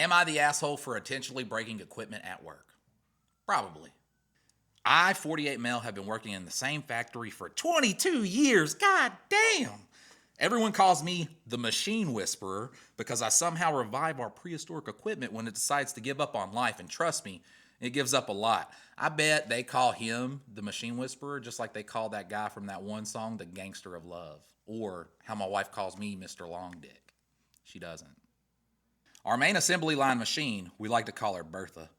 Am I the asshole for intentionally breaking equipment at work? Probably. I, 48 male, have been working in the same factory for 22 years. God damn. Everyone calls me the machine whisperer because I somehow revive our prehistoric equipment when it decides to give up on life. And trust me, it gives up a lot. I bet they call him the machine whisperer just like they call that guy from that one song, the Gangster of Love. Or how my wife calls me Mr. Long Dick. She doesn't. Our main assembly line machine, we like to call her Bertha.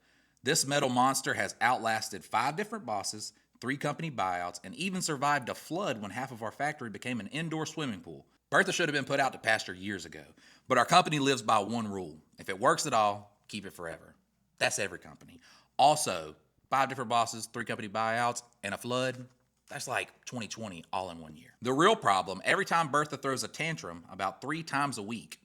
This metal monster has outlasted 5 different bosses, 3 company buyouts, and even survived a flood when half of our factory became an indoor swimming pool. Bertha should have been put out to pasture years ago, but our company lives by one rule. If it works at all, keep it forever. That's every company. Also, 5 different bosses, 3 company buyouts, and a flood, that's like 2020 all in one year. The real problem, every time Bertha throws a tantrum about 3 times a week,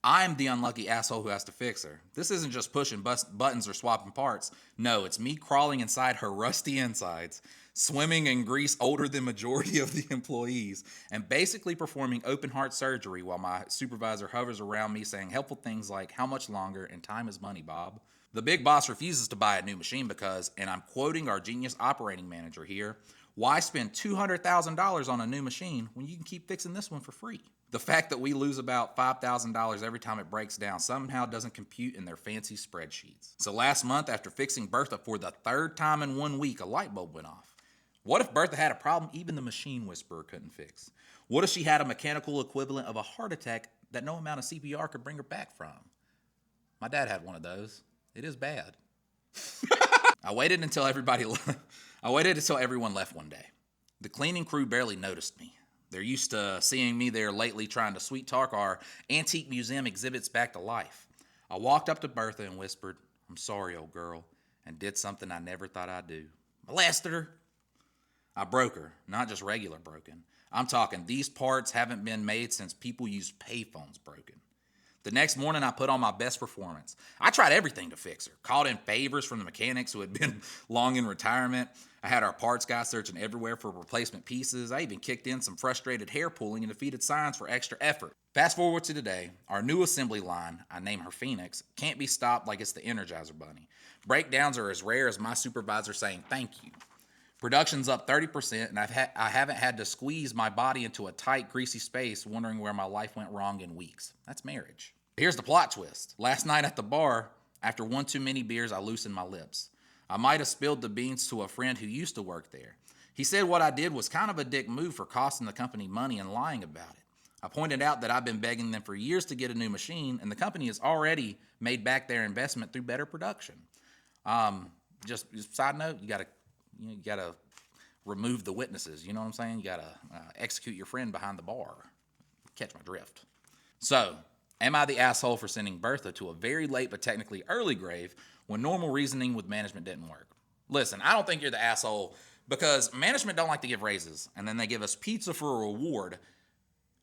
I'm the unlucky asshole who has to fix her. This isn't just pushing buttons or swapping parts. No, it's me crawling inside her rusty insides, swimming in grease older than majority of the employees, and basically performing open heart surgery while my supervisor hovers around me saying helpful things like, how much longer, and time is money, Bob. The big boss refuses to buy a new machine because, and I'm quoting our genius operating manager here, why spend $200,000 on a new machine when you can keep fixing this one for free? The fact that we lose about $5,000 every time it breaks down somehow doesn't compute in their fancy spreadsheets. So last month, after fixing Bertha for the 3rd time in 1 week, a light bulb went off. What if Bertha had a problem even the machine whisperer couldn't fix? What if she had a mechanical equivalent of a heart attack that no amount of CPR could bring her back from? My dad had one of those. It is bad. I waited until everyone left one day. The cleaning crew barely noticed me. They're used to seeing me there lately trying to sweet talk our antique museum exhibits back to life. I walked up to Bertha and whispered, I'm sorry, old girl, and did something I never thought I'd do. Molested her. I broke her, not just regular broken. I'm talking these parts haven't been made since people used payphones broken. The next morning, I put on my best performance. I tried everything to fix her. Called in favors from the mechanics who had been long in retirement. I had our parts guy searching everywhere for replacement pieces. I even kicked in some frustrated hair pulling and defeated signs for extra effort. Fast forward to today, our new assembly line, I name her Phoenix, can't be stopped like it's the Energizer Bunny. Breakdowns are as rare as my supervisor saying thank you. Production's up 30%, and I haven't had to squeeze my body into a tight, greasy space wondering where my life went wrong in weeks. That's marriage. Here's the plot twist. Last night at the bar, after one too many beers, I loosened my lips. I might have spilled the beans to a friend who used to work there. He said what I did was kind of a dick move for costing the company money and lying about it. I pointed out that I've been begging them for years to get a new machine, and the company has already made back their investment through better production. Just side note, you gotta remove the witnesses. You know what I'm saying? You gotta execute your friend behind the bar. Catch my drift. So, am I the asshole for sending Bertha to a very late but technically early grave when normal reasoning with management didn't work? Listen, I don't think you're the asshole because management don't like to give raises, and then they give us pizza for a reward.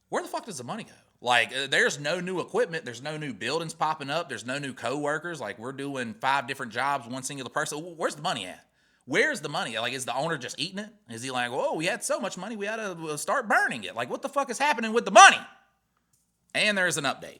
Where the fuck does the money go? Like, there's no new equipment. There's no new buildings popping up. There's no new coworkers. Like, we're doing 5 different jobs, one singular person. Where's the money at? Where's the money? Like, is the owner just eating it? Is he like, whoa, we had so much money, we had to start burning it. Like, what the fuck is happening with the money? And there's an update.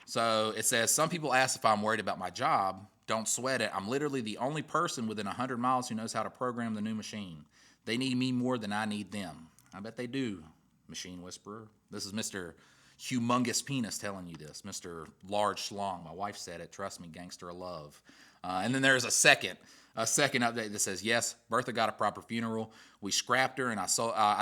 So it says, some people ask if I'm worried about my job. Don't sweat it. I'm literally the only person within 100 miles who knows how to program the new machine. They need me more than I need them. I bet they do, machine whisperer. This is Mr. Humongous Penis telling you this. Mr. Large Schlong. My wife said it. Trust me, gangster of love. And then there's a second update that says, yes, Bertha got a proper funeral. We scrapped her, and I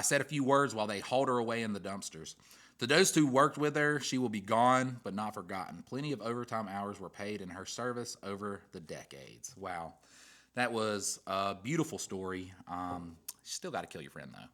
said a few words while they hauled her away in the dumpsters. To those who worked with her, she will be gone, but not forgotten. Plenty of overtime hours were paid in her service over the decades. Wow. That was a beautiful story. Still got to kill your friend, though.